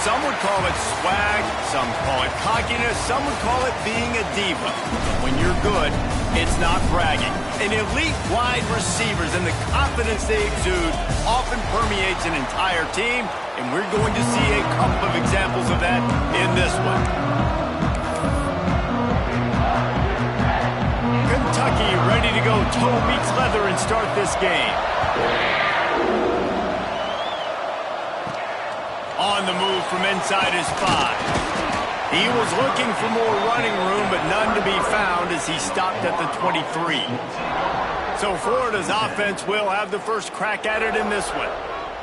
Some would call it swag, some call it cockiness, some would call it being a diva. But when you're good, it's not bragging. An elite wide receivers and the confidence they exude often permeates an entire team, and we're going to see a couple of examples of that in this one. Kentucky ready to go toe meets leather and start this game. On the move from inside his 5. He was looking for more running room, but none to be found as he stopped at the 23. So Florida's offense will have the first crack at it in this one.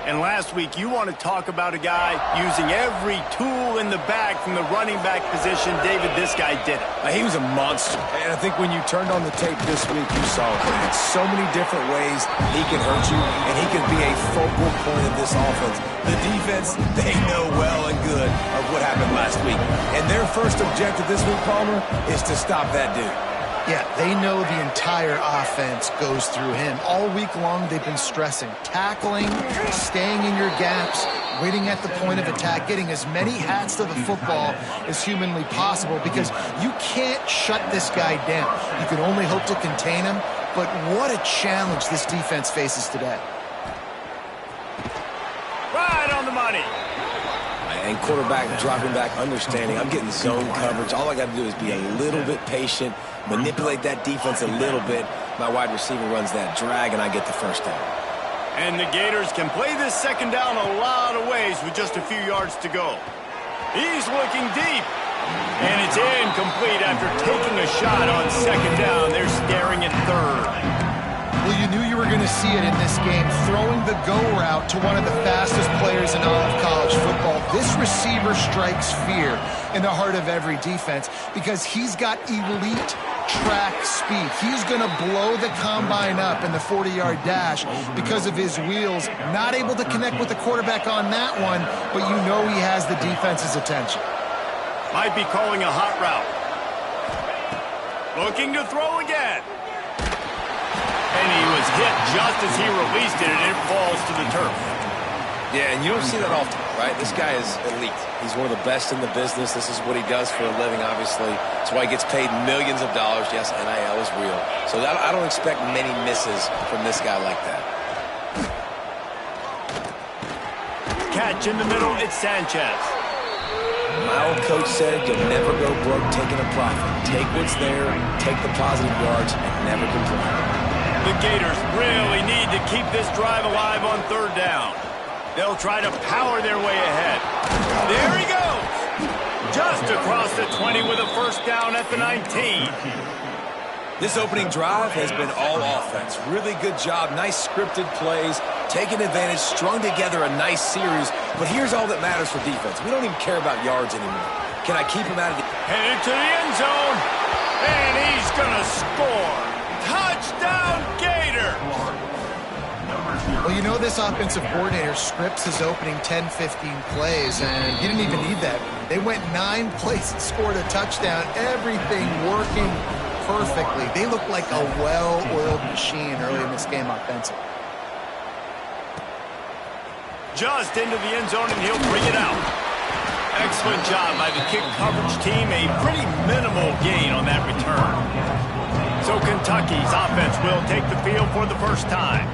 And last week, you want to talk about a guy using every tool in the bag from the running back position. David, this guy did it. He was a monster. And I think when you turned on the tape this week, you saw it. In so many different ways he can hurt you, and he can be a focal point of this offense. The defense, they know well and good of what happened last week. And their first objective this week, Palmer, is to stop that dude. Yeah, they know the entire offense goes through him. All week long, they've been stressing. Tackling, staying in your gaps, waiting at the point of attack, getting as many hats to the football as humanly possible because you can't shut this guy down. You can only hope to contain him, but what a challenge this defense faces today. Right on the money. And quarterback dropping back, understanding, I'm getting zone coverage. All I got to do is be a little bit patient, manipulate that defense a little bit. My wide receiver runs that drag, and I get the first down. And the Gators can play this second down a lot of ways with just a few yards to go. He's looking deep. And it's incomplete after taking a shot on second down. They're staring at third. Well, you knew you were going to see it in this game, throwing the go route to one of the fastest players in all of college football. This receiver strikes fear in the heart of every defense because he's got elite track speed. He's going to blow the combine up in the 40-yard dash because of his wheels. Not able to connect with the quarterback on that one, but you know he has the defense's attention. Might be calling a hot route. Looking to throw again. And he was hit just as he released it, and it falls to the turf. Yeah, and you don't see that often, right? This guy is elite. He's one of the best in the business. This is what he does for a living, obviously. That's why he gets paid millions of dollars. Yes, NIL is real. So I don't expect many misses from this guy like that. Catch in the middle, it's Sanchez. My old coach said you'll never go broke taking a profit. Take what's there, take the positive yards, and never complain. The Gators really need to keep this drive alive on third down. They'll try to power their way ahead. There he goes! Just across the 20 with a first down at the 19. This opening drive has been all offense. Really good job, nice scripted plays, taking advantage, strung together a nice series. But here's all that matters for defense. We don't even care about yards anymore. Can I keep him out of the... Headed to the end zone, and he's gonna score. Touchdown, Gator! Well, you know this offensive coordinator scripts his opening 10-15 plays, and he didn't even need that. They went 9 plays and scored a touchdown, everything working perfectly. They look like a well-oiled machine early in this game offensively. Just into the end zone, and he'll bring it out. Excellent job by the kick coverage team. A pretty minimal gain on that return. So Kentucky's offense will take the field for the first time.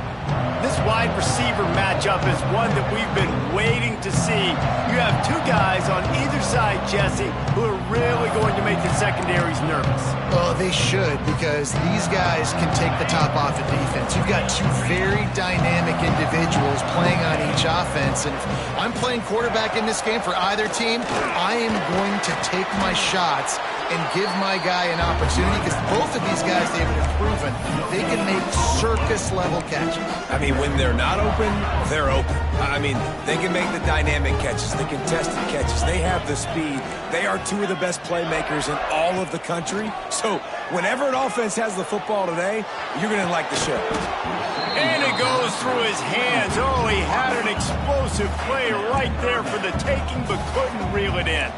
This wide receiver matchup is one that we've been waiting to see. You have two guys on either side, Jesse, who are really going to make the secondaries nervous. Well, they should, because these guys can take the top off of defense. You've got two very dynamic individuals playing on each offense, and if I'm playing quarterback in this game for either team, I am going to take my shots and give my guy an opportunity, because both of these guys, David, have proven they can make circus-level catches. I mean, when they're not open, they're open. I mean, they can make the dynamic catches, the contested catches. They have the speed. They are two of the best playmakers in all of the country. So whenever an offense has the football today, you're going to like the show. And it goes through his hands. Oh, he had an explosive play right there for the taking, but couldn't reel it in.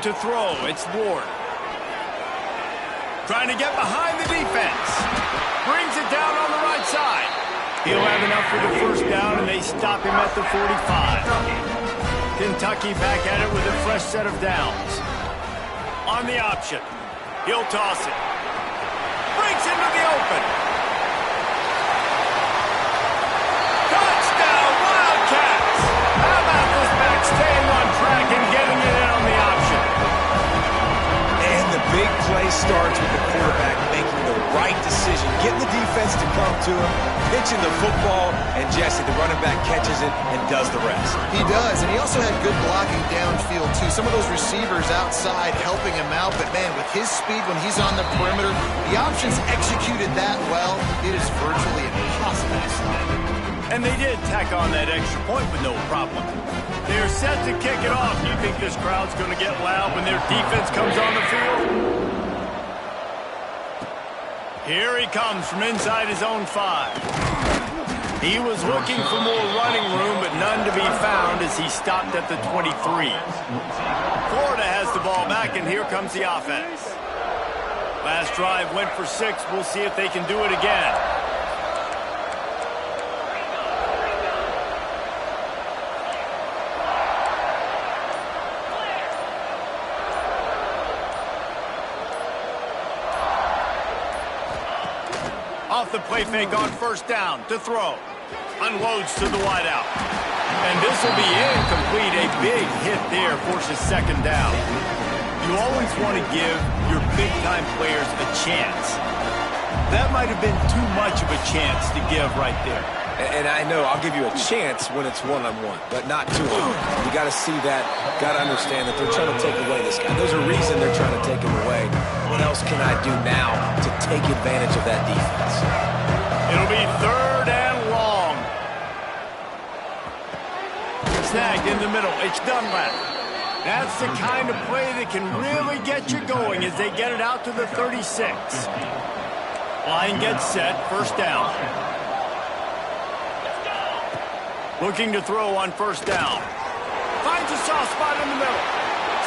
To throw, it's Ward. Trying to get behind the defense. Brings it down on the right side. He'll have enough for the first down, and they stop him at the 45. Kentucky back at it with a fresh set of downs. On the option. He'll toss it. Breaks into the open. Touchdown, Wildcats! How about this back staying on track and getting it in on the option? And the big play starts with the quarterback making the right decision, getting the defense to come to him, pitching the football, and Jesse, the running back, catches it and does the rest. He does, and he also had good blocking downfield, too. Some of those receivers outside helping him out, but, man, with his speed when he's on the perimeter, the options executed that well, it is virtually impossible to stop. And they did tack on that extra point with no problem. They're set to kick it off. Do you think this crowd's going to get loud when their defense comes on the field? Here he comes from inside his own 5. He was looking for more running room, but none to be found as he stopped at the 23. Florida has the ball back, and here comes the offense. Last drive went for 6. We'll see if they can do it again. Off the play fake on first down to throw. Unloads to the wideout. And this will be incomplete. A big hit there forces second down. You always want to give your big-time players a chance. That might have been too much of a chance to give right there. And I know I'll give you a chance when it's one-on-one, but not two-on-one. You got to see that, got to understand that they're trying to take away this guy. There's a reason they're trying to take him away. What else can I do now to take advantage of that defense? It'll be 3rd and long. Snagged in the middle. It's Dunlap. That's the kind of play that can really get you going as they get it out to the 36. Line gets set. First down. Looking to throw on first down. Finds a soft spot in the middle.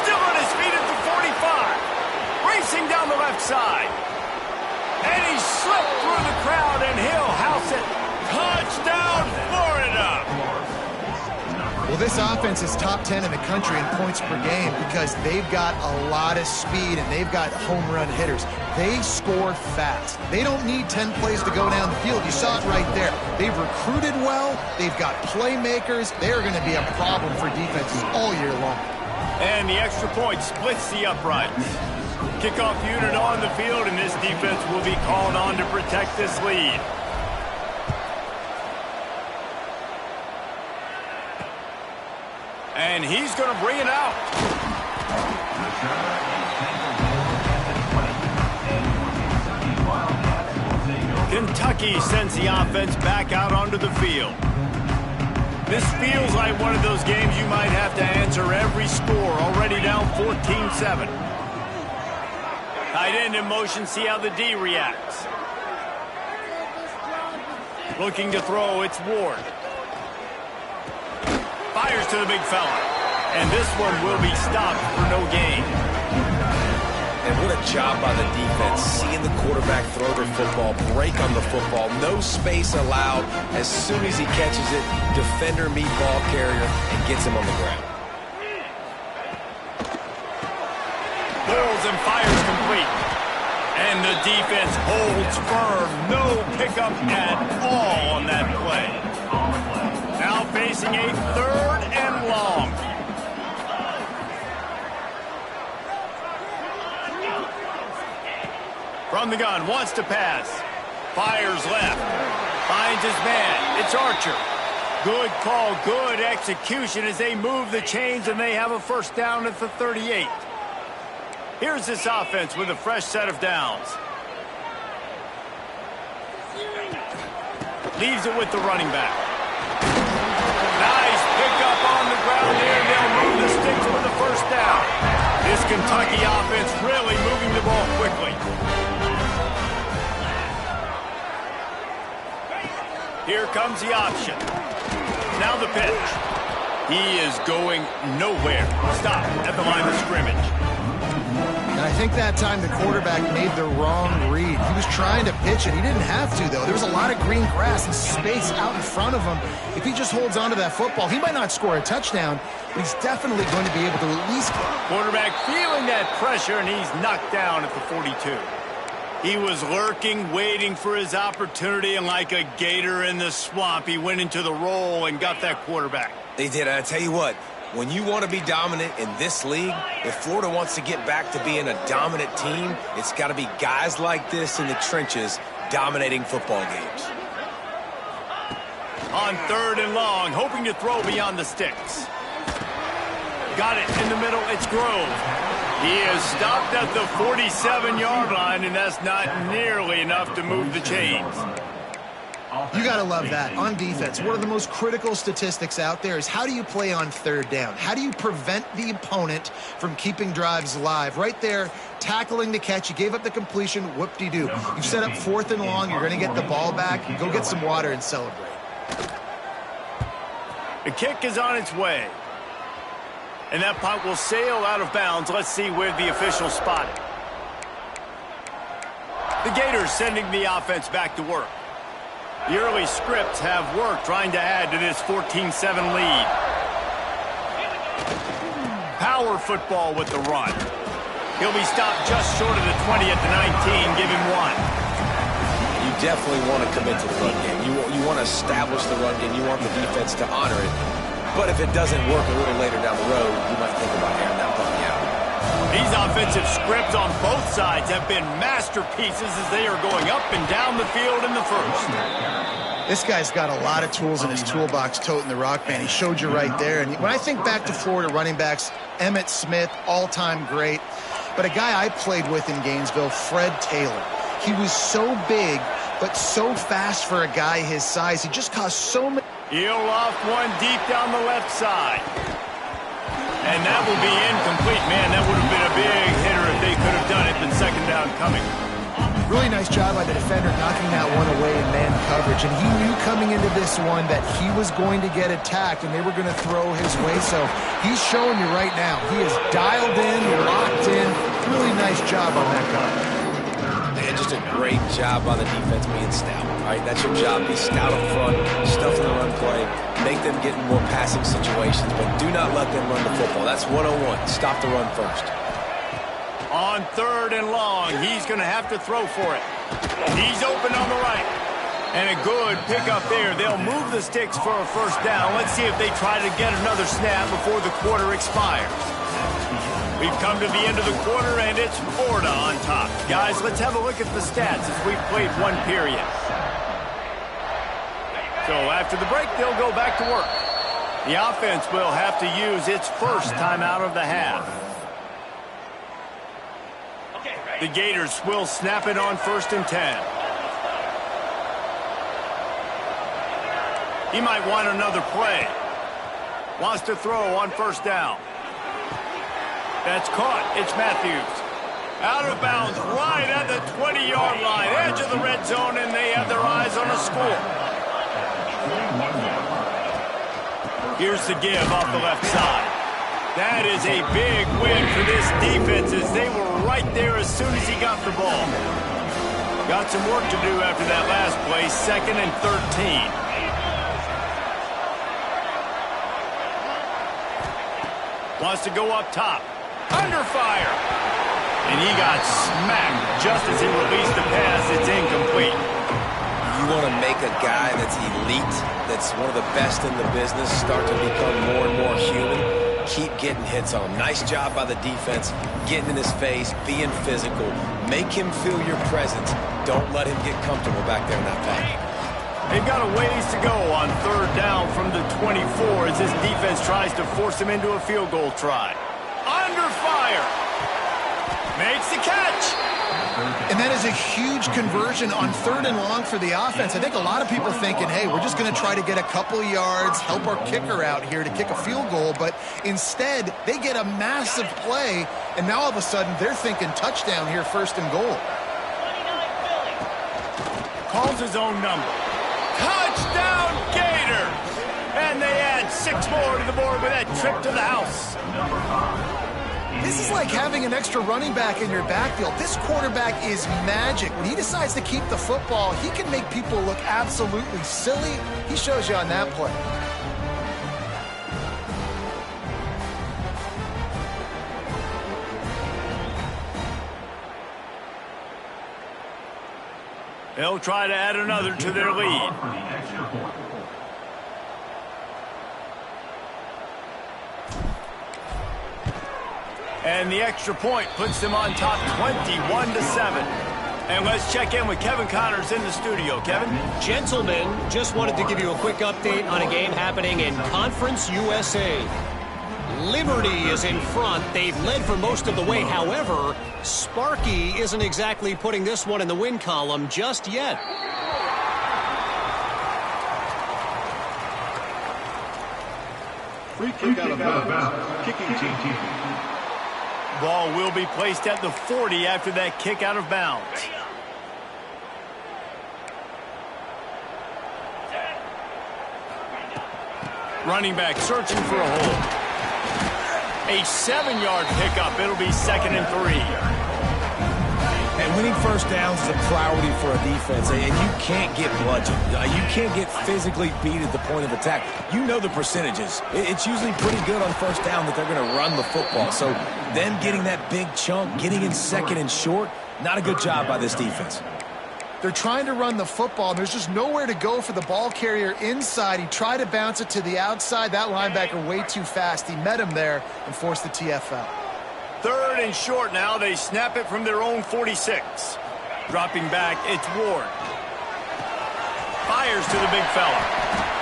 Still on his feet at the 45. Racing down the left side. And he slipped through the crowd, and he'll house it. Touchdown, Florida! Well, this offense is top 10 in the country in points per game because they've got a lot of speed and they've got home run hitters. They score fast. They don't need 10 plays to go down the field. You saw it right there. They've recruited well. They've got playmakers. They're going to be a problem for defenses all year long. And the extra point splits the uprights. Kickoff unit on the field, and this defense will be called on to protect this lead. And he's going to bring it out. Kentucky sends the offense back out onto the field. This feels like one of those games you might have to answer every score. Already down 14-7. Tight end in motion, see how the D reacts. Looking to throw, it's Ward. Fires to the big fella. And this one will be stopped for no gain. And what a job by the defense, seeing the quarterback throw the football, break on the football, no space allowed. As soon as he catches it, defender meet ball carrier and gets him on the ground. Pulls and fires complete. And the defense holds firm. No pickup at all on that play. Now facing a 3rd and long. From the gun, wants to pass. Fires left. Finds his man. It's Archer. Good call, good execution as they move the chains and they have a first down at the 38. Here's this offense with a fresh set of downs. Leaves it with the running back. Nice pickup on the ground there. They'll move the sticks with the first down. This Kentucky offense really moving the ball quickly. Here comes the option. Now the pitch. He is going nowhere. Stop at the line of scrimmage. And I think that time the quarterback made the wrong read. He was trying to pitch it. He didn't have to, though. There was a lot of green grass and space out in front of him. If he just holds on to that football, he might not score a touchdown, but he's definitely going to be able to at least... Quarterback feeling that pressure, and he's knocked down at the 42. He was lurking, waiting for his opportunity, and like a gator in the swamp, he went into the roll and got that quarterback. They did. I tell you what, when you want to be dominant in this league, if Florida wants to get back to being a dominant team, it's got to be guys like this in the trenches dominating football games. On 3rd and long, hoping to throw beyond the sticks. Got it in the middle. It's Grove. He is stopped at the 47-yard line, and that's not nearly enough to move the chains. You got to love that. On defense, one of the most critical statistics out there is how do you play on 3rd down? How do you prevent the opponent from keeping drives alive? Right there, tackling the catch. You gave up the completion. Whoop-de-doo. You've set up 4th and long. You're going to get the ball back. Go get some water and celebrate. The kick is on its way. And that punt will sail out of bounds. Let's see where the official spot it. The Gators sending the offense back to work. The early scripts have worked trying to add to this 14-7 lead. Power football with the run. He'll be stopped just short of the 20 at the 19. Give him 1. You definitely want to commit to the run game. You want to establish the run game. You want the defense to honor it. But if it doesn't work a little later down the road, you might think about airing that puppy out. These offensive scripts on both sides have been masterpieces as they are going up and down the field in the first. This guy's got a lot of tools in his toolbox toting the rock, man. He showed you right there. And when I think back to Florida running backs, Emmitt Smith, all-time great. But a guy I played with in Gainesville, Fred Taylor. He was so big, but so fast for a guy his size. He just caused so many... He'll loft one deep down the left side. And that will be incomplete. Man, that would have been a big hitter if they could have done it, but 2nd down coming. Really nice job by the defender knocking that one away in man coverage. And he knew coming into this one that he was going to get attacked and they were going to throw his way. So he's showing you right now. He is dialed in, locked in. Really nice job on that guy. And just a great job by the defense being stout. All right, that's your job. Be stout up front, stuff in the run play, make them get in more passing situations, but do not let them run the football. That's 101. Stop the run first. On 3rd and long, he's going to have to throw for it. He's open on the right. And a good pickup there. They'll move the sticks for a 1st down. Let's see if they try to get another snap before the quarter expires. We've come to the end of the quarter, and it's Florida on top. Guys, let's have a look at the stats as we've played 1 period. So after the break, they'll go back to work. The offense will have to use its first timeout of the half. The Gators will snap it on 1st and 10. He might want another play. Wants to throw on 1st down. That's caught. It's Matthews. Out of bounds right at the 20-yard line. Edge of the red zone, and they have their eyes on a score. Here's the give off the left side. That is a big win for this defense as they were right there as soon as he got the ball. Got some work to do after that last play, 2nd and 13. Wants to go up top. Under fire. And he got smacked just as he released the pass. It's incomplete. You want to make a guy that's elite, that's one of the best in the business, start to become more and more human. Keep getting hits on him. Nice job by the defense, getting in his face, being physical. Make him feel your presence. Don't let him get comfortable back there in that pocket. They've got a ways to go on 3rd down from the 24 as this defense tries to force him into a field goal try. Under fire. Makes the catch. And that is a huge conversion on 3rd and long for the offense. I think a lot of people thinking, hey, we're just going to try to get a couple yards, help our kicker out here to kick a field goal. But instead, they get a massive play, and now all of a sudden they're thinking touchdown here, 1st and goal. Calls his own number. Touchdown, Gators! And they add 6 more to the board with that trip to the house. This is like having an extra running back in your backfield. This quarterback is magic. When he decides to keep the football, he can make people look absolutely silly. He shows you on that play. They'll try to add another to their lead. And the extra point puts them on top 21-7. And let's check in with Kevin Connors in the studio. Kevin? Gentlemen, just wanted to give you a quick update on a game happening in Conference USA. Liberty is in front. They've led for most of the way. However, Sparky isn't exactly putting this one in the win column just yet. Free kick out of bounds. Kicking team. Ball will be placed at the 40 after that kick out of bounds. Running back searching for a hole. A 7-yard pickup. It'll be 2nd and 3. And winning first downs is a priority for a defense, and you can't get bludgeoned. You can't get physically beat at the point of attack. You know the percentages. It's usually pretty good on first down that they're going to run the football. So them getting that big chunk, getting in 2nd and short, not a good job by this defense. They're trying to run the football, and there's just nowhere to go for the ball carrier inside. He tried to bounce it to the outside. That linebacker way too fast. He met him there and forced the TFL. 3rd and short now. They snap it from their own 46. Dropping back, it's Ward. Fires to the big fella.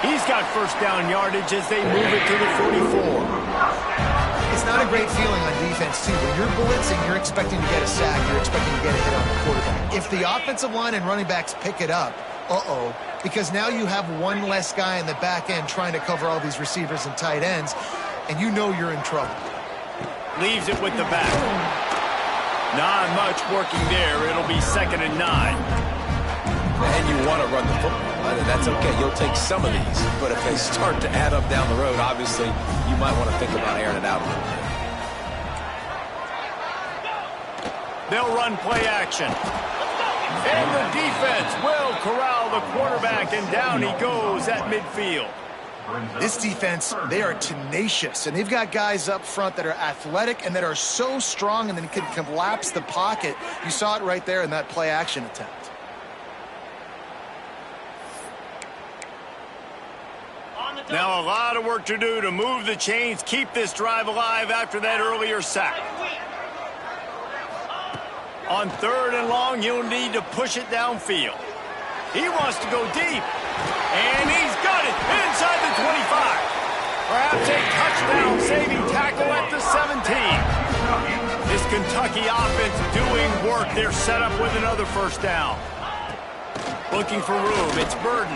He's got first down yardage as they move it to the 44. It's not a great feeling on defense, too. When you're blitzing, you're expecting to get a sack. You're expecting to get a hit on the quarterback. If the offensive line and running backs pick it up, because now you have one less guy in the back end trying to cover all these receivers and tight ends, and you know you're in trouble. Leaves it with the back. Not much working there. It'll be 2nd and 9. And you want to run the football. That's okay. You'll take some of these. But if they start to add up down the road, obviously, you might want to think about airing it out a little bit. They'll run play action. And the defense will corral the quarterback, and down he goes at midfield. This defense, they are tenacious, and they've got guys up front that are athletic and that are so strong and then can collapse the pocket. You saw it right there in that play action attempt. Now a lot of work to do to move the chains, keep this drive alive after that earlier sack. On 3rd and long, he'll need to push it downfield. He wants to go deep, and he's got it inside the 25. Perhaps a touchdown-saving tackle at the 17. This Kentucky offense doing work. They're set up with another first down. Looking for room. It's Burden.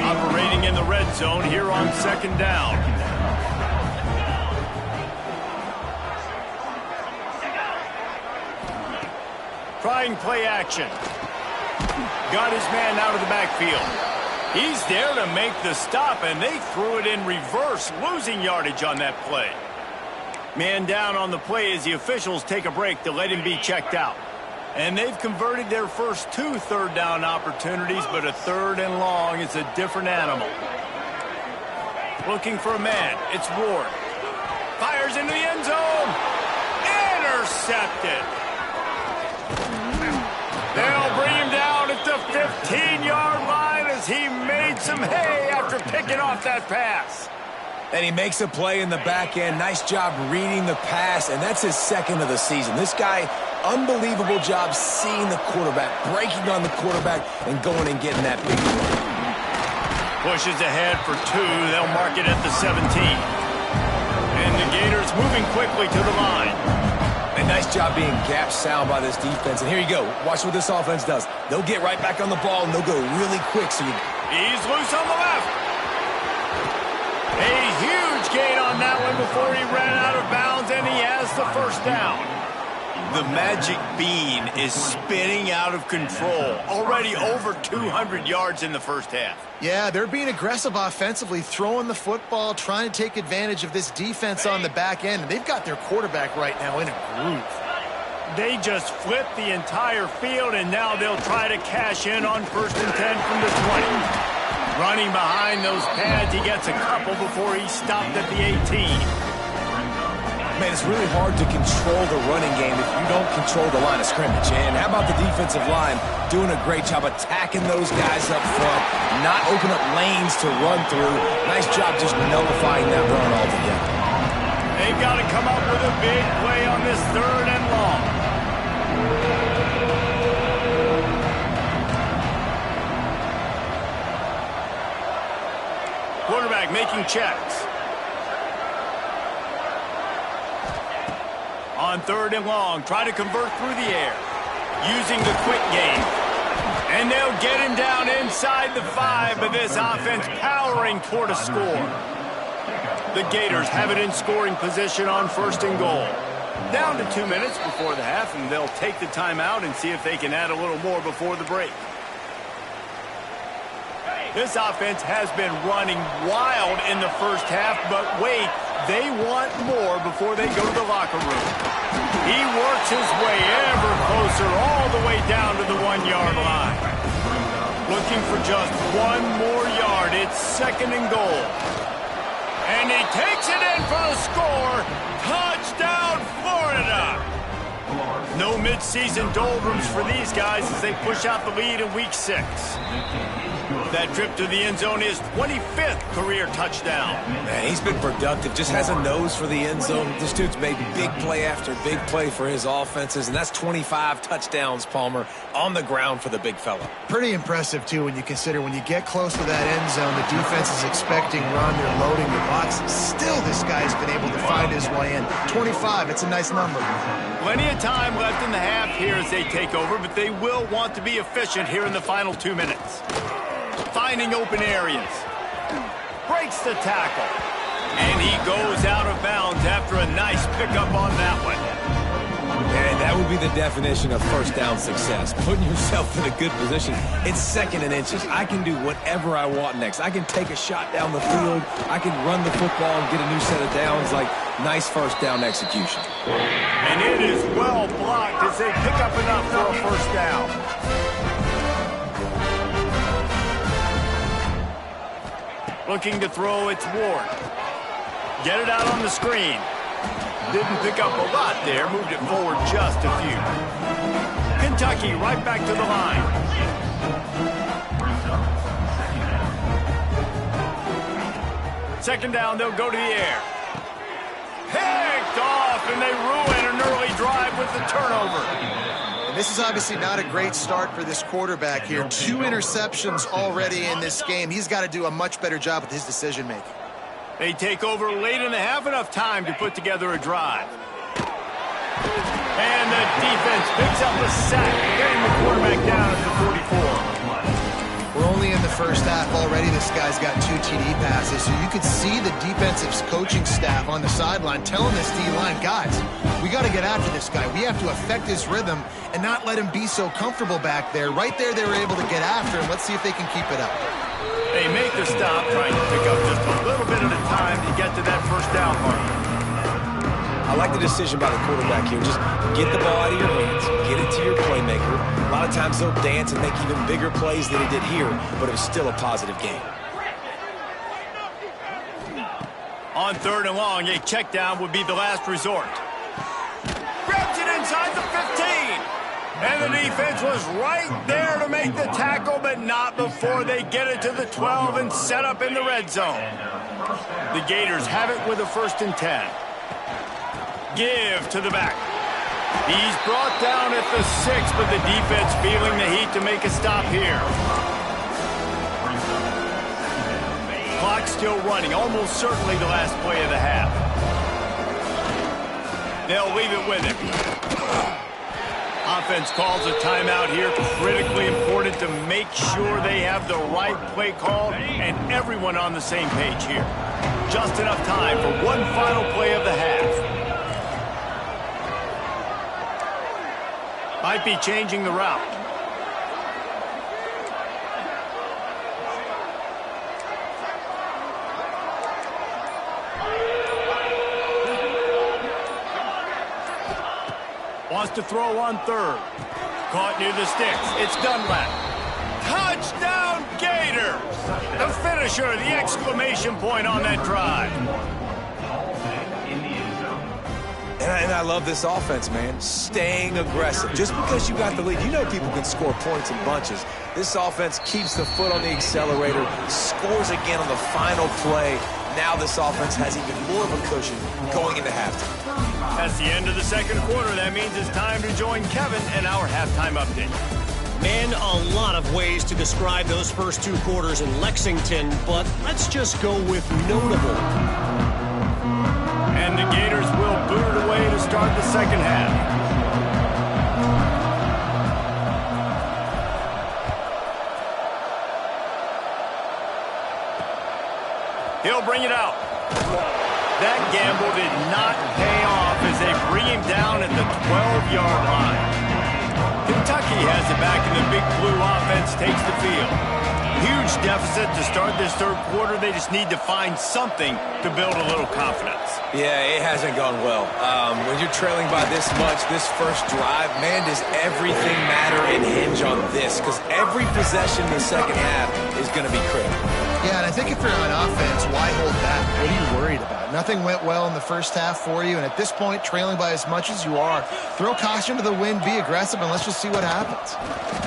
Operating in the red zone here on 2nd down. Trying play action. Got his man out of the backfield. He's there to make the stop, and they threw it in reverse, losing yardage on that play. Man down on the play as the officials take a break to let him be checked out. And they've converted their first 2 third down opportunities, but a 3rd and long is a different animal. Looking for a man. It's Ward. Fires into the end zone. Intercepted. They'll bring him down at the 15-yard line as he made some hay after picking off that pass. And he makes a play in the back end. Nice job reading the pass, and that's his 2nd of the season. This guy, unbelievable job seeing the quarterback, breaking on the quarterback, and going and getting that big play. Pushes ahead for 2. They'll mark it at the 17. And the Gators moving quickly to the line. A nice job being gap sound by this defense. And here you go. Watch what this offense does. They'll get right back on the ball, and they'll go really quick. So he's loose on the left. A huge gain on that one before he ran out of bounds, and he has the first down. The magic bean is spinning out of control. Already over 200 yards in the first half. Yeah, they're being aggressive offensively, throwing the football, trying to take advantage of this defense on the back end. And they've got their quarterback right now in a groove. They just flipped the entire field, and now they'll try to cash in on 1st and 10 from the 20. Running behind those pads, he gets a couple before he's stopped at the 18. Man, it's really hard to control the running game if you don't control the line of scrimmage. And how about the defensive line doing a great job attacking those guys up front, not open up lanes to run through. Nice job just nullifying that run altogether. They've got to come up with a big play on this 3rd and long. Quarterback making checks. On 3rd and long, try to convert through the air, using the quick game. And they'll get him down inside the 5, but this offense powering toward a score. The Gators have it in scoring position on 1st and goal. Down to 2 minutes before the half, and they'll take the timeout and see if they can add a little more before the break. This offense has been running wild in the first half, but wait, they want more before they go to the locker room. He works his way ever closer all the way down to the 1-yard line. Looking for just 1 more yard. It's 2nd and goal. And he takes it in for the score. Touchdown, Florida. No midseason doldrums for these guys as they push out the lead in week 6. That trip to the end zone is 25th career touchdown. Man, he's been productive, just has a nose for the end zone. This dude's made big play after big play for his offenses, and that's 25 touchdowns, Palmer, on the ground for the big fella. Pretty impressive, too, when you consider when you get close to that end zone, the defense is expecting run, they're loading the box. Still, this guy's been able to find his way in. 25, it's a nice number. Plenty of time left in the half here as they take over, but they will want to be efficient here in the final 2 minutes. Finding open areas. Breaks the tackle. And he goes out of bounds after a nice pickup on that one. And that would be the definition of first down success. Putting yourself in a good position. It's 2nd and inches. I can do whatever I want next. I can take a shot down the field. I can run the football and get a new set of downs. Like, nice first down execution. And it is well blocked as they pick up enough for a first down. Looking to throw, it's Ward. Get it out on the screen. Didn't pick up a lot there, moved it forward just a few. Kentucky right back to the line. Second down, they'll go to the air. Picked off, and they ruin an early drive with the turnover. And this is obviously not a great start for this quarterback here. 2 interceptions already in this game. He's got to do a much better job with his decision-making. They take over late in the half, enough time to put together a drive. And the defense picks up a sack, getting the quarterback down at the 44. We're only in the first half already. This guy's got 2 TD passes, so you could see the defensive coaching staff on the sideline telling this D-line, guys, we got to get after this guy. We have to affect his rhythm and not let him be so comfortable back there. Right there, they were able to get after him. Let's see if they can keep it up. They make the stop, trying to pick up just a little bit at a time to get to that first down mark. I like the decision by the quarterback here. Just get the ball out of your hands, get it to your playmaker. A lot of times they'll dance and make even bigger plays than he did here, but it was still a positive game. On 3rd and long, a check down would be the last resort. Grabs it inside the 15. And the defense was right there to make the tackle, but not before they get it to the 12 and set up in the red zone. The Gators have it with a 1st and 10. Give to the back. He's brought down at the 6, but the defense feeling the heat to make a stop here. Clock still running, almost certainly the last play of the half. They'll leave it with him. Offense calls a timeout here. Critically important to make sure they have the right play call and everyone on the same page here. Just enough time for one final play of the half. Might be changing the route. Wants to throw on third. Caught near the sticks. It's Dunlap. Touchdown Gators! The finisher, the exclamation point on that drive. And I love this offense, man. Staying aggressive. Just because you got the lead, you know people can score points in bunches. This offense keeps the foot on the accelerator, scores again on the final play. Now this offense has even more of a cushion going into halftime. That's the end of the second quarter. That means it's time to join Kevin and our halftime update. Man, a lot of ways to describe those first 2 quarters in Lexington, but let's just go with notable. And the Gators will boot it away to start the second half. He'll bring it out. That gamble did not pay off as they bring him down at the 12-yard line. Kentucky has it back, and the Big Blue offense takes the field. Huge deficit to start this third quarter. They just need to find something to build a little confidence. Yeah, it hasn't gone well. When you're trailing by this much, this first drive, man, does everything matter and hinge on this? Because every possession in the second half is going to be critical. Yeah, and I think if you're on offense, why hold back? What are you worried about? Nothing went well in the first half for you, and at this point, trailing by as much as you are, throw caution to the wind, be aggressive, and let's just see what happens.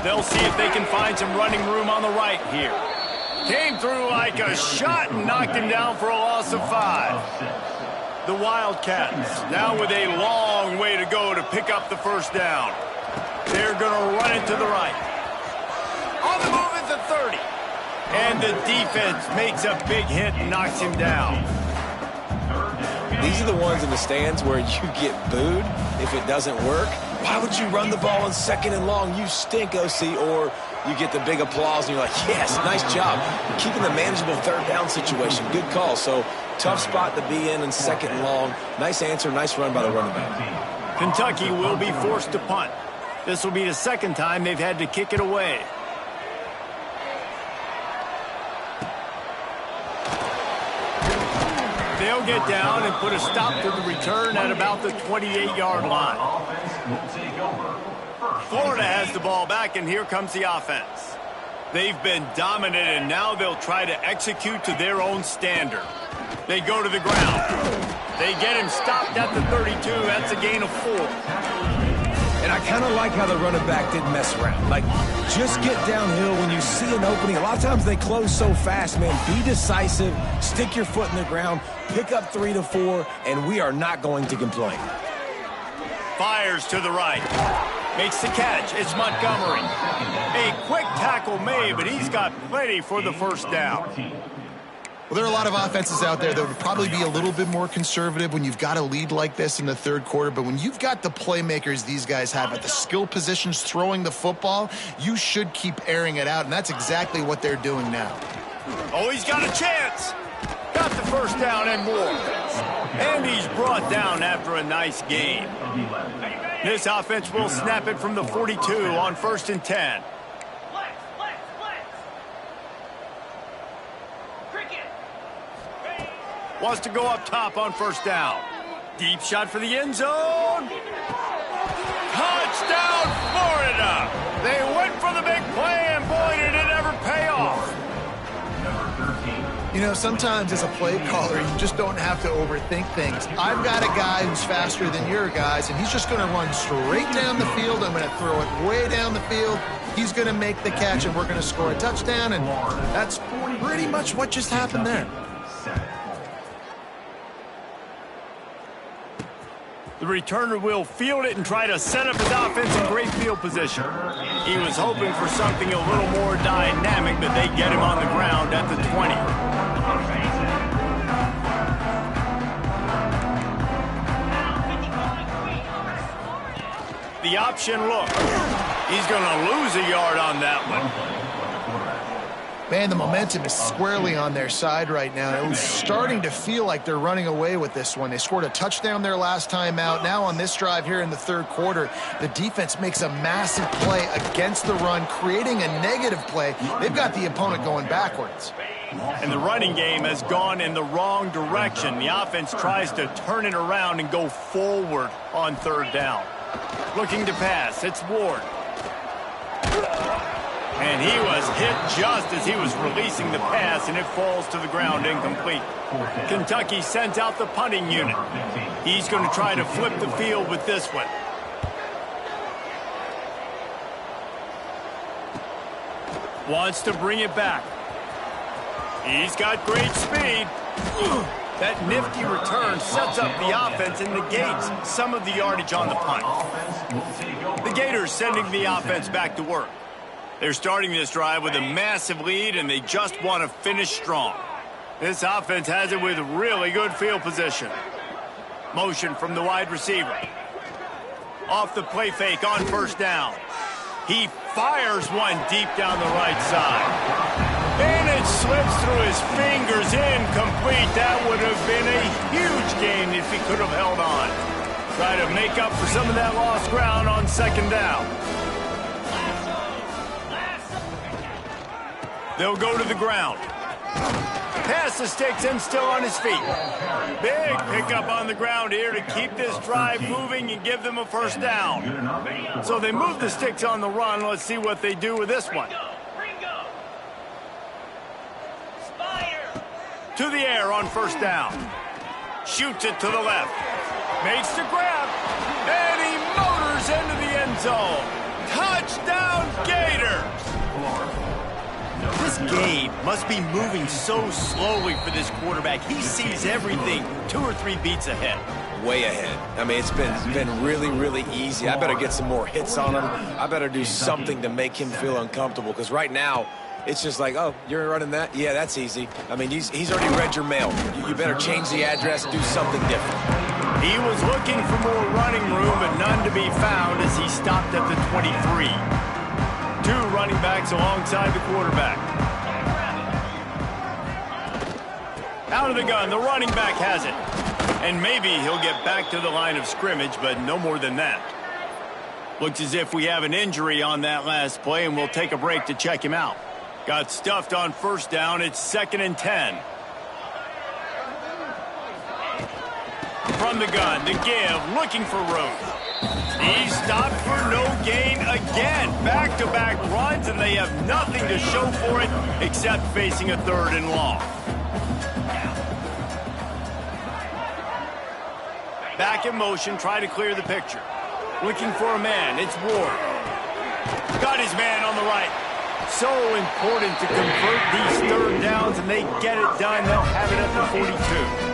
They'll see if they can find some running room on the right here. Came through like a shot and knocked him down for a loss of 5. The Wildcats now with a long way to go to pick up the first down. They're going to run it to the right. On the move at the 30. And the defense makes a big hit and knocks him down. These are the ones in the stands where you get booed if it doesn't work. Why would you run the ball on second and long? You stink, OC. Or you get the big applause and you're like, yes, nice job. Keeping the manageable third down situation. Good call. So tough spot to be in second and long. Nice answer, nice run by the running back. Kentucky will be forced to punt. This will be the second time they've had to kick it away. They'll get down and put a stop to the return at about the 28-yard line. Florida has the ball back, and here comes the offense. They've been dominant, and now they'll try to execute to their own standard. They go to the ground. They get him stopped at the 32. That's a gain of 4. And I kind of like how the running back didn't mess around. Like, just get downhill when you see an opening. A lot of times they close so fast, man. Be decisive, stick your foot in the ground, pick up 3 to 4, and we are not going to complain. Fires to the right. Makes the catch. It's Montgomery. A quick tackle made, but he's got plenty for the first down. Well, there are a lot of offenses out there that would probably be a little bit more conservative when you've got a lead like this in the third quarter. But when you've got the playmakers these guys have at the skill positions throwing the football, you should keep airing it out. And that's exactly what they're doing now. Oh, he's got a chance. Got the first down and more. And he's brought down after a nice gain. This offense will snap it from the 42 on 1st and 10. Wants to go up top on first down. Deep shot for the end zone. Touchdown, Florida! They went for the big play, and boy, did it ever pay off. You know, sometimes as a play caller, you just don't have to overthink things. I've got a guy who's faster than your guys, and he's just going to run straight down the field. I'm going to throw it way down the field. He's going to make the catch, and we're going to score a touchdown, and that's pretty much what just happened there. The returner will field it and try to set up his offense in great field position. He was hoping for something a little more dynamic, but they get him on the ground at the 20. The option look. He's going to lose a yard on that one. Man, the momentum is squarely on their side right now. It was starting to feel like they're running away with this one. They scored a touchdown their last time out. Now on this drive here in the third quarter, the defense makes a massive play against the run, creating a negative play. They've got the opponent going backwards. And the running game has gone in the wrong direction. The offense tries to turn it around and go forward on third down. Looking to pass, it's Ward. And he was hit just as he was releasing the pass, and it falls to the ground incomplete. Kentucky sends out the punting unit. He's going to try to flip the field with this one. Wants to bring it back. He's got great speed. That nifty return sets up the offense and negates some of the yardage on the punt. The Gators sending the offense back to work. They're starting this drive with a massive lead, and they just want to finish strong. This offense has it with really good field position. Motion from the wide receiver. Off the play fake on first down. He fires one deep down the right side. And it slips through his fingers, incomplete. That would have been a huge gain if he could have held on. Try to make up for some of that lost ground on second down. They'll go to the ground. Pass the sticks and still on his feet. Big pickup on the ground here to keep this drive moving and give them a first down. So they move the sticks on the run. Let's see what they do with this one. To the air on first down. Shoots it to the left. Makes the grab. And he motors into the end zone. Touchdown, Gators! This game must be moving so slowly for this quarterback. He sees everything 2 or 3 beats ahead. Way ahead. I mean, it's been really, really easy. I better get some more hits on him. I better do something to make him feel uncomfortable, because right now, it's just like, oh, you're running that? Yeah, that's easy. I mean, he's already read your mail. You better change the address, do something different. He was looking for more running room, but none to be found as he stopped at the 23. 2 running backs alongside the quarterback. Out of the gun, the running back has it. And maybe he'll get back to the line of scrimmage, but no more than that. Looks as if we have an injury on that last play, and we'll take a break to check him out. Got stuffed on first down. It's 2nd and 10. From the gun, the give, looking for room. He stopped for no gain again. Back-to-back runs, and they have nothing to show for it except facing a 3rd and long. Back in motion, try to clear the picture. Looking for a man, it's Ward. Got his man on the right. So important to convert these 3rd downs, and they get it done. They'll have it at the 42.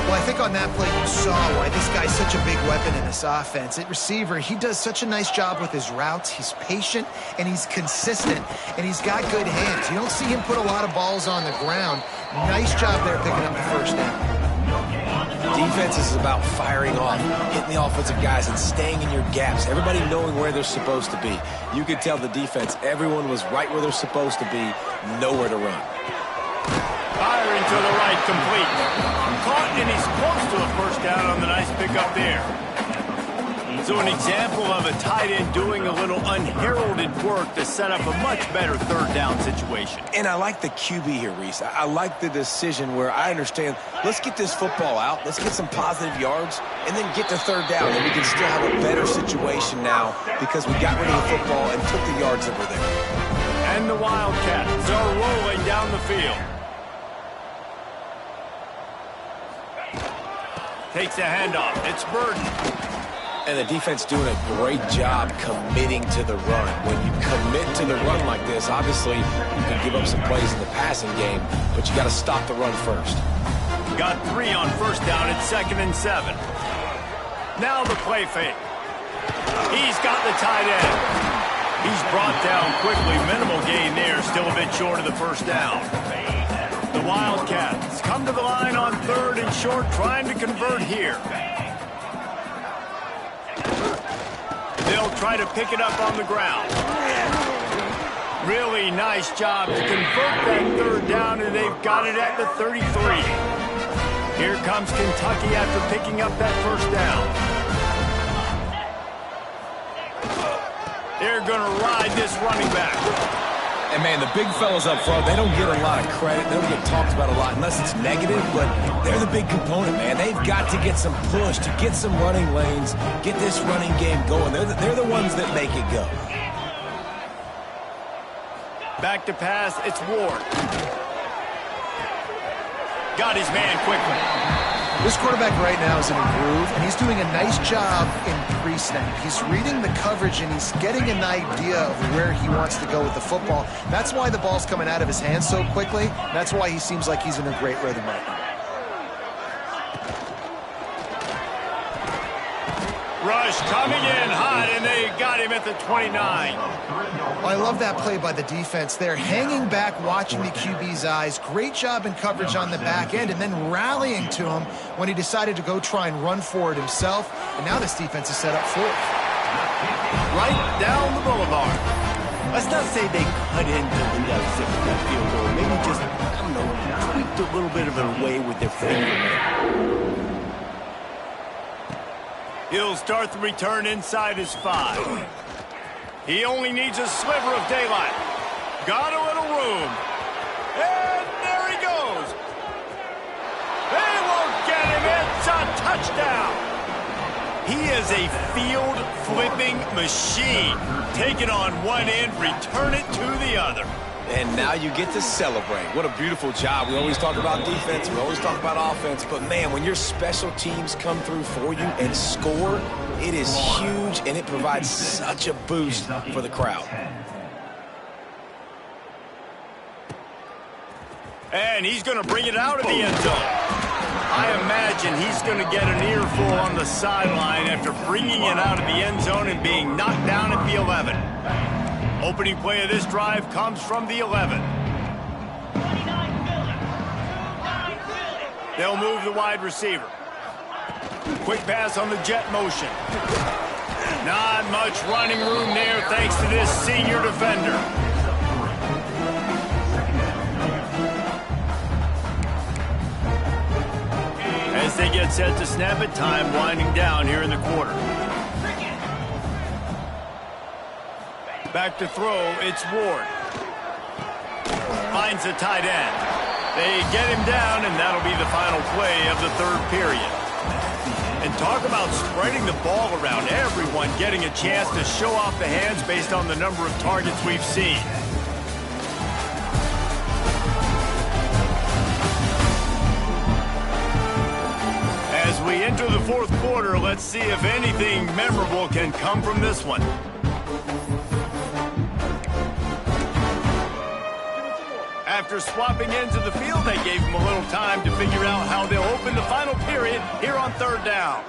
Well, I think on that play you saw why this guy's such a big weapon in this offense. At receiver, he does such a nice job with his routes. He's patient, and he's consistent, and he's got good hands. You don't see him put a lot of balls on the ground. Nice job there picking up the first down. Defense is about firing off, hitting the offensive guys, and staying in your gaps. Everybody knowing where they're supposed to be. You could tell the defense, everyone was right where they're supposed to be, nowhere to run. Firing to the right, complete. Caught, and he's close to a first down on the nice pickup there. So an example of a tight end doing a little unheralded work to set up a much better 3rd down situation. And I like the QB here, Reese. I like the decision where I understand, let's get this football out, let's get some positive yards, and then get to 3rd down, and we can still have a better situation now because we got rid of the football and took the yards that were there. And the Wildcats are rolling down the field. Takes a handoff. It's Burden. And the defense doing a great job committing to the run. When you commit to the run like this, obviously you can give up some plays in the passing game, but you got to stop the run first. Got 3 on first down. It's 2nd and 7. Now the play fake. He's got the tight end. He's brought down quickly. Minimal gain there. Still a bit short of the first down. The Wildcats come to the line on 3rd and short, trying to convert here. They'll try to pick it up on the ground. Really nice job to convert that third down, and they've got it at the 33. Here comes Kentucky after picking up that first down. They're going to ride this running back. And, man, the big fellas up front, they don't get a lot of credit. They don't get talked about a lot unless it's negative, but they're the big component, man. They've got to get some push, to get some running lanes, get this running game going. They're the ones that make it go. Back to pass, it's Ward. Got his man quickly. This quarterback right now is in a groove, and he's doing a nice job in pre-snap. He's reading the coverage, and he's getting an idea of where he wants to go with the football. That's why the ball's coming out of his hands so quickly. That's why he seems like he's in a great rhythm right now. Rush coming in hot, and they got him at the 29. I love that play by the defense there. Hanging back, watching the QB's eyes. Great job in coverage on the back end, and then rallying to him when he decided to go try and run for it himself. And now this defense is set up for it. Right down the boulevard. Let's not say they cut into the other side of that field goal. Maybe just, I don't know, tweaked a little bit of it away with their finger. He'll start the return inside his 5. He only needs a sliver of daylight. Got a little room. And there he goes. They won't get him. It's a touchdown. He is a field-flipping machine. Take it on one end, return it to the other. And now you get to celebrate. What a beautiful job. We always talk about defense. We always talk about offense. But, man, when your special teams come through for you and score, it is huge, and it provides such a boost for the crowd. And he's going to bring it out of the end zone. I imagine he's going to get an earful on the sideline after bringing it out of the end zone and being knocked down at the 11. Opening play of this drive comes from the 11. They'll move the wide receiver. Quick pass on the jet motion. Not much running room there thanks to this senior defender. As they get set to snap it, time winding down here in the quarter. Back to throw, it's Ward. Finds the tight end. They get him down, and that'll be the final play of the third period. And talk about spreading the ball around, everyone getting a chance to show off the hands based on the number of targets we've seen. As we enter the fourth quarter, let's see if anything memorable can come from this one. After swapping ends of the field, they gave him a little time to figure out how they'll open the final period here on third down.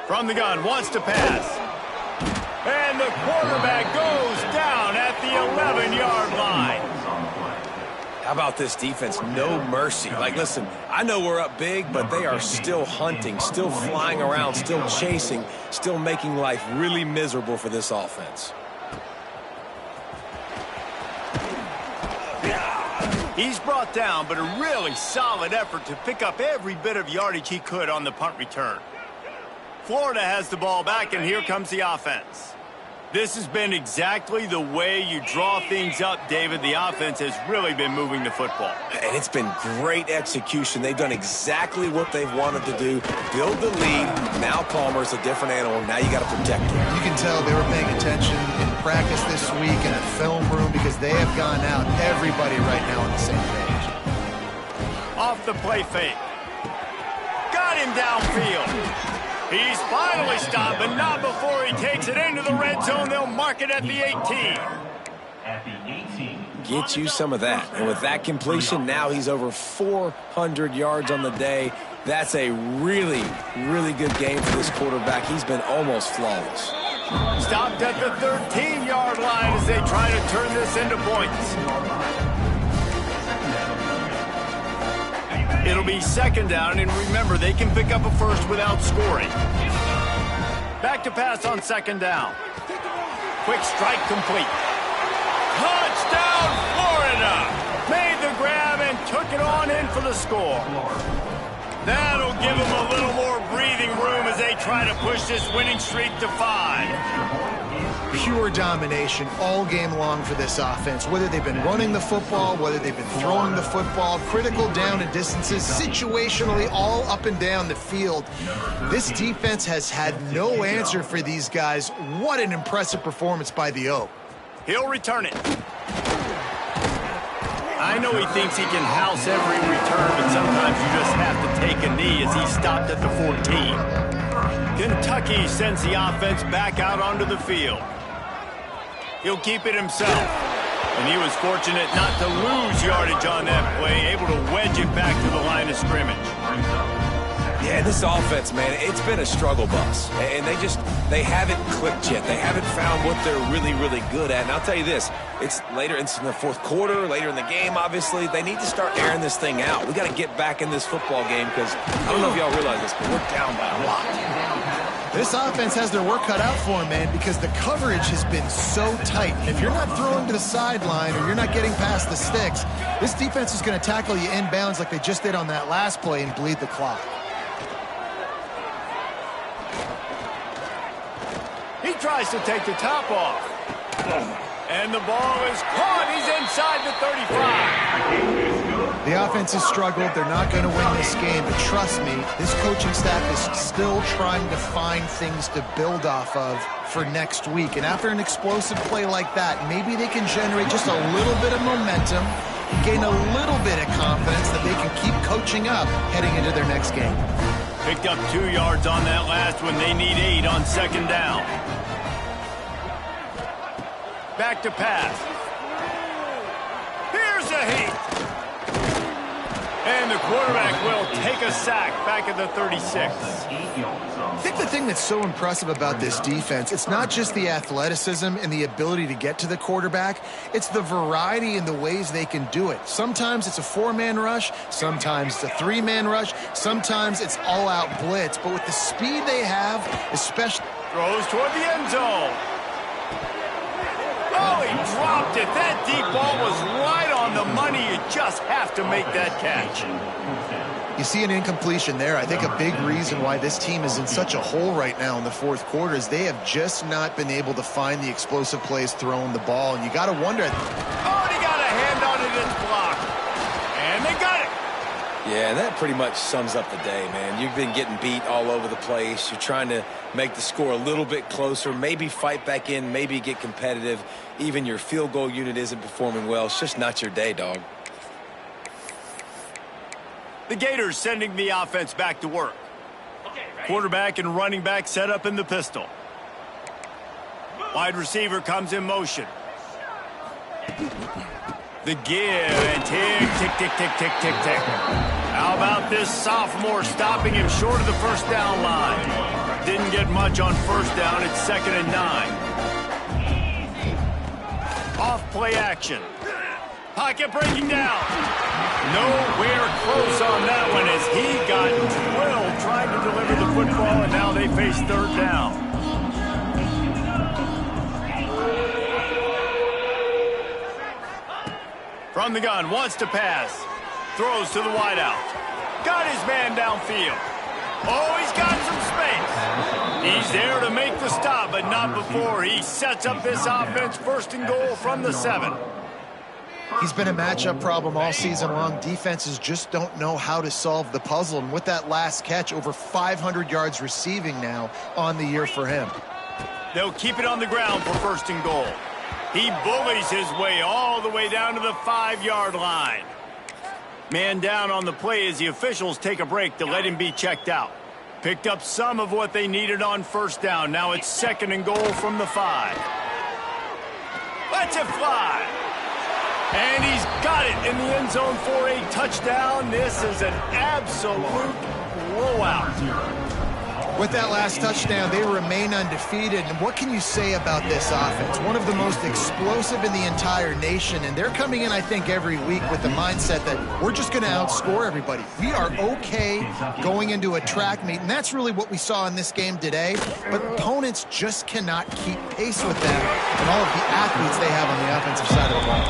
From the gun, wants to pass. And the quarterback goes down at the 11-yard line. How about this defense? No mercy. Like, listen, I know we're up big, but they are still hunting, still flying around, still chasing, still making life really miserable for this offense. He's brought down, but a really solid effort to pick up every bit of yardage he could on the punt return. Florida has the ball back, and here comes the offense. This has been exactly the way you draw things up, David. The offense has really been moving the football. And it's been great execution. They've done exactly what they've wanted to do. Build the lead. Now Palmer's a different animal. Now you got to protect him. You can tell they were paying attention in practice this week in the film room because they have gone out, everybody right now on the same page. Off the play fake. Got him downfield. He's finally stopped, but not before he takes it into the red zone. They'll mark it at the 18. Get you some of that. And with that completion, now he's over 400 yards on the day. That's a really, really good game for this quarterback. He's been almost flawless. Stopped at the 13-yard line as they try to turn this into points. It'll be second down, and remember, they can pick up a first without scoring. Back to pass on second down. Quick strike complete. Touchdown, Florida! Made the grab and took it on in for the score. That'll give them a little more breathing room as they try to push this winning streak to 5. Pure domination all game long for this offense. Whether they've been running the football, whether they've been throwing the football, critical down and distances, situationally all up and down the field. This defense has had no answer for these guys. What an impressive performance by the O. He'll return it. I know he thinks he can house every return, but sometimes you just have to take a knee as he stopped at the 14. Kentucky sends the offense back out onto the field. He'll keep it himself. And he was fortunate not to lose yardage on that play, able to wedge it back to the line of scrimmage. Yeah, this offense, man, it's been a struggle bus. And they haven't clicked yet. They haven't found what they're really, really good at. And I'll tell you this, it's in the fourth quarter, later in the game, obviously. They need to start airing this thing out. We got to get back in this football game because I don't know if y'all realize this, but we're down by a lot. This offense has their work cut out for them, man, because the coverage has been so tight. If you're not throwing to the sideline or you're not getting past the sticks, this defense is going to tackle you inbounds like they just did on that last play and bleed the clock. He tries to take the top off. And the ball is caught. He's inside the 35. The offense has struggled. They're not going to win this game. But trust me, this coaching staff is still trying to find things to build off of for next week. And after an explosive play like that, maybe they can generate just a little bit of momentum, gain a little bit of confidence that they can keep coaching up heading into their next game. Picked up 2 yards on that last one. They need 8 on second down. Back to pass. Here's a heat. And the quarterback will take a sack back at the 36. I think the thing that's so impressive about this defense, it's not just the athleticism and the ability to get to the quarterback. It's the variety in the ways they can do it. Sometimes it's a 4-man rush. Sometimes it's a 3-man rush. Sometimes it's all-out blitz. But with the speed they have, especially... Throws toward the end zone. Oh, he dropped it. That deep ball was right on the money. You just have to make that catch. You see an incompletion there. I think a big reason why this team is in such a hole right now in the fourth quarter is they have just not been able to find the explosive plays throwing the ball. And you got to wonder... Oh, he got a hand on it. It's blocked. And they got it. Yeah, that pretty much sums up the day, man. You've been getting beat all over the place. You're trying to make the score a little bit closer, maybe fight back in, maybe get competitive. Even your field goal unit isn't performing well. It's just not your day, dog. The Gators sending the offense back to work. Quarterback and running back set up in the pistol. Wide receiver comes in motion. The give and tick, tick, tick, tick, tick, tick, tick. How about this sophomore stopping him short of the first down line? Didn't get much on first down. It's 2nd and 9. Off play action. Pocket breaking down. Nowhere close on that one as he got drilled trying to deliver the football, and now they face 3rd down. From the gun, wants to pass. Throws to the wideout. Got his man downfield. Oh, he's got some space. He's there to make the stop, but not before he sets up this offense 1st and goal from the 7. He's been a matchup problem all season long. Defenses just don't know how to solve the puzzle. And with that last catch, over 500 yards receiving now on the year for him. They'll keep it on the ground for 1st and goal. He bullies his way all the way down to the 5-yard line. Man down on the play as the officials take a break to let him be checked out. Picked up some of what they needed on 1st down. Now it's 2nd and goal from the 5. Lets it fly. And he's got it in the end zone for a touchdown. This is an absolute blowout. With that last touchdown, they remain undefeated. And what can you say about this offense? One of the most explosive in the entire nation. And they're coming in, I think, every week with the mindset that we're just going to outscore everybody. We are okay going into a track meet. And that's really what we saw in this game today. But opponents just cannot keep pace with them and all of the athletes they have on the offensive side of the ball.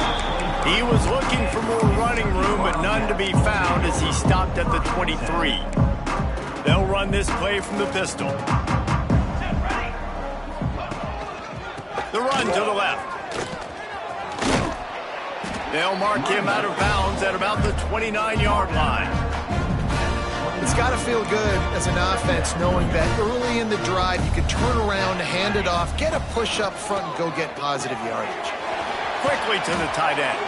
He was looking for more running room, but none to be found as he stopped at the 23. They'll run this play from the pistol. The run to the left. They'll mark him out of bounds at about the 29-yard line. It's got to feel good as an offense knowing that early in the drive you can turn around, hand it off, get a push up front, and go get positive yardage. Quickly to the tight end.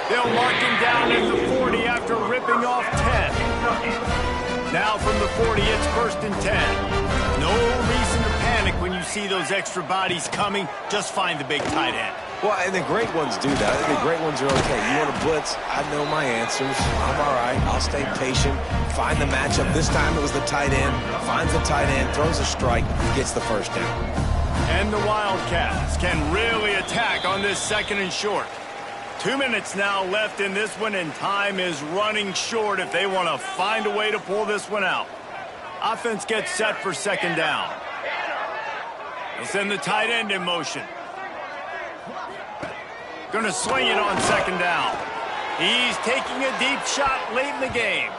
They'll mark him down at the 40 after ripping off 10. Now from the 40, it's 1st and 10. No reason to panic when you see those extra bodies coming. Just find the big tight end. Well, and the great ones do that. The great ones are okay. You want to blitz? I know my answers. I'm all right. I'll stay patient. Find the matchup. This time it was the tight end. Finds the tight end, throws a strike, gets the first down. And the Wildcats can really attack on this 2nd and short. 2 minutes now left in this one, and time is running short if they want to find a way to pull this one out. Offense gets set for 2nd down. They'll send the tight end in motion. Going to swing it on 2nd down. He's taking a deep shot late in the game.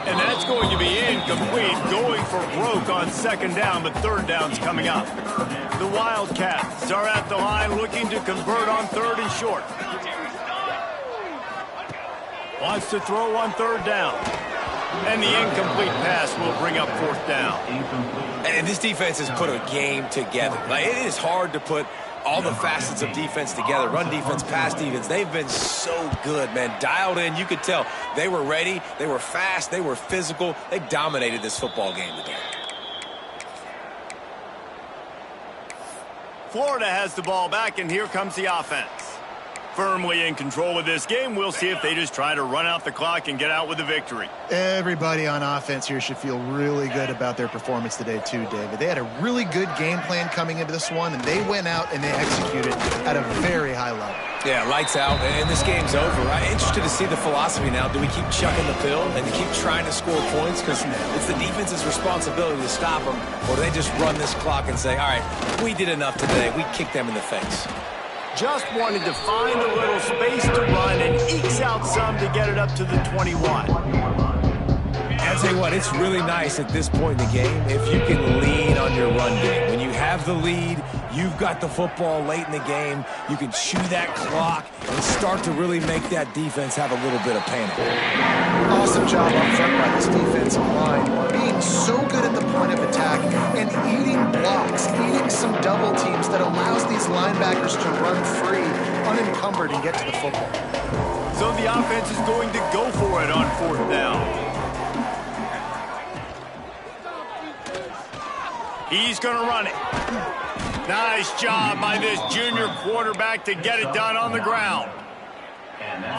And that's going to be incomplete, going for broke on 2nd down, but 3rd down's coming up. The Wildcats are at the line looking to convert on 3rd and short. Wants to throw on 3rd down. And the incomplete pass will bring up 4th down. And this defense has put a game together. Like, it is hard to put all the facets of defense together. Run defense, pass defense. They've been so good, man. Dialed in. You could tell they were ready. They were fast. They were physical. They dominated this football game today. Florida has the ball back, and here comes the offense. Firmly in control of this game. We'll see if they just try to run out the clock and get out with the victory. Everybody on offense here should feel really good about their performance today too, David. They had a really good game plan coming into this one, and they went out and they executed at a very high level. Yeah, lights out, and this game's over. I'm interested to see the philosophy now. Do we keep chucking the pill and keep trying to score points? Because it's the defense's responsibility to stop them, or do they just run this clock and say, all right, we did enough today. We kicked them in the face. Just wanted to find a little space to run and ekes out some to get it up to the 21. I'll tell you what, it's really nice at this point in the game if you can lean on your run game. When you have the lead, you've got the football late in the game, you can chew that clock and start to really make that defense have a little bit of panic. Awesome job up front by this defensive line, being so good at the point of attack and eating blocks, eating some double teams that allows these linebackers to run free, unencumbered, and get to the football. So the offense is going to go for it on 4th down. He's going to run it. Nice job by this junior quarterback to get it done on the ground.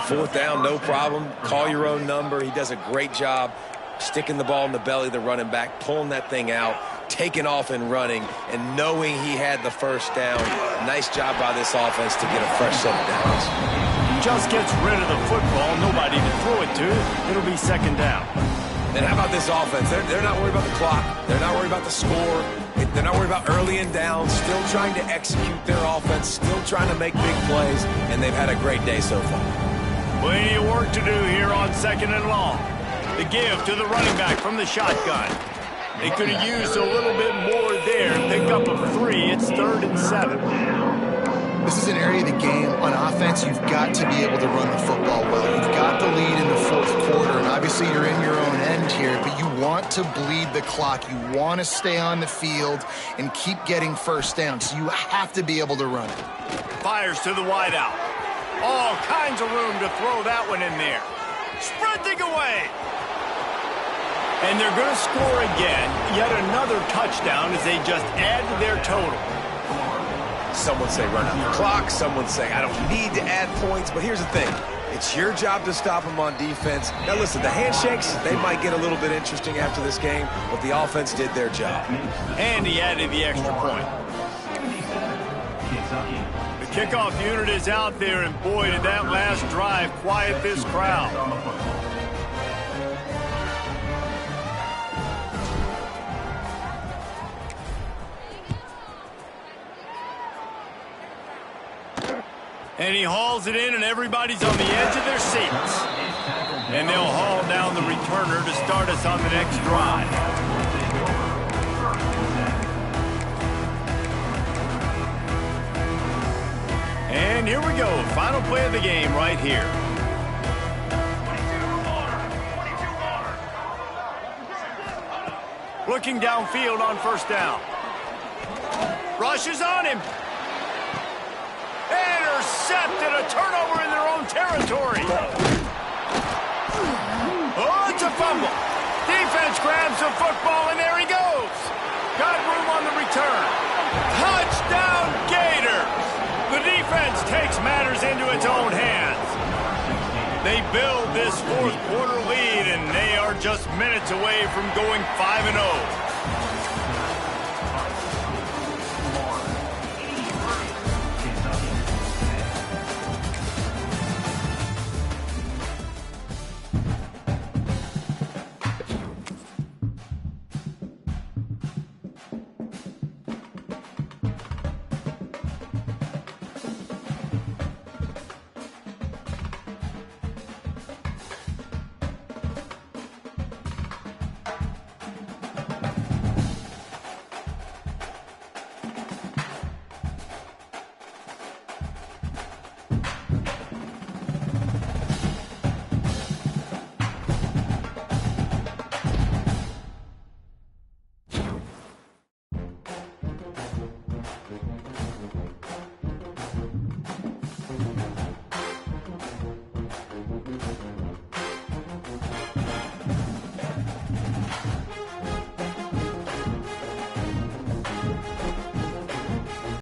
4th down, no problem. Call your own number. He does a great job sticking the ball in the belly of the running back, pulling that thing out, taking off and running, and knowing he had the 1st down. Nice job by this offense to get a fresh set of downs. Just gets rid of the football, nobody to throw it to. It'll be 2nd down. And how about this offense? They're not worried about the clock. They're not worried about the score. They're not worried about early and down. Still trying to execute their offense. Still trying to make big plays. And they've had a great day so far. Plenty of work to do here on 2nd and long. The give to the running back from the shotgun. They could have used a little bit more there and pick up a 3. It's 3rd and 7. This is an area of the game on offense you've got to be able to run the football well. You've got the lead in the 4th quarter, and obviously you're in your own end here, but you want to bleed the clock. You want to stay on the field and keep getting 1st down, so you have to be able to run it. Fires to the wideout. All kinds of room to throw that one in there. Sprinting away. And they're going to score again. Yet another touchdown as they just add to their total. Some would say run out the clock. Some would say I don't need to add points. But here's the thing. It's your job to stop them on defense. Now, listen, the handshakes, they might get a little bit interesting after this game, but the offense did their job. And he added the extra point. The kickoff unit is out there, and boy, did that last drive quiet this crowd. And he hauls it in, and everybody's on the edge of their seats. And they'll haul down the returner to start us on the next drive. And here we go, final play of the game right here. Looking downfield on first down. Rushes on him. Intercepted, a turnover in their own territory. Oh, it's a fumble. Defense grabs the football, and there he goes. Got room on the return. Touchdown, Gators. The defense takes matters into its own hands. They build this fourth quarter lead, and they are just minutes away from going 5-0.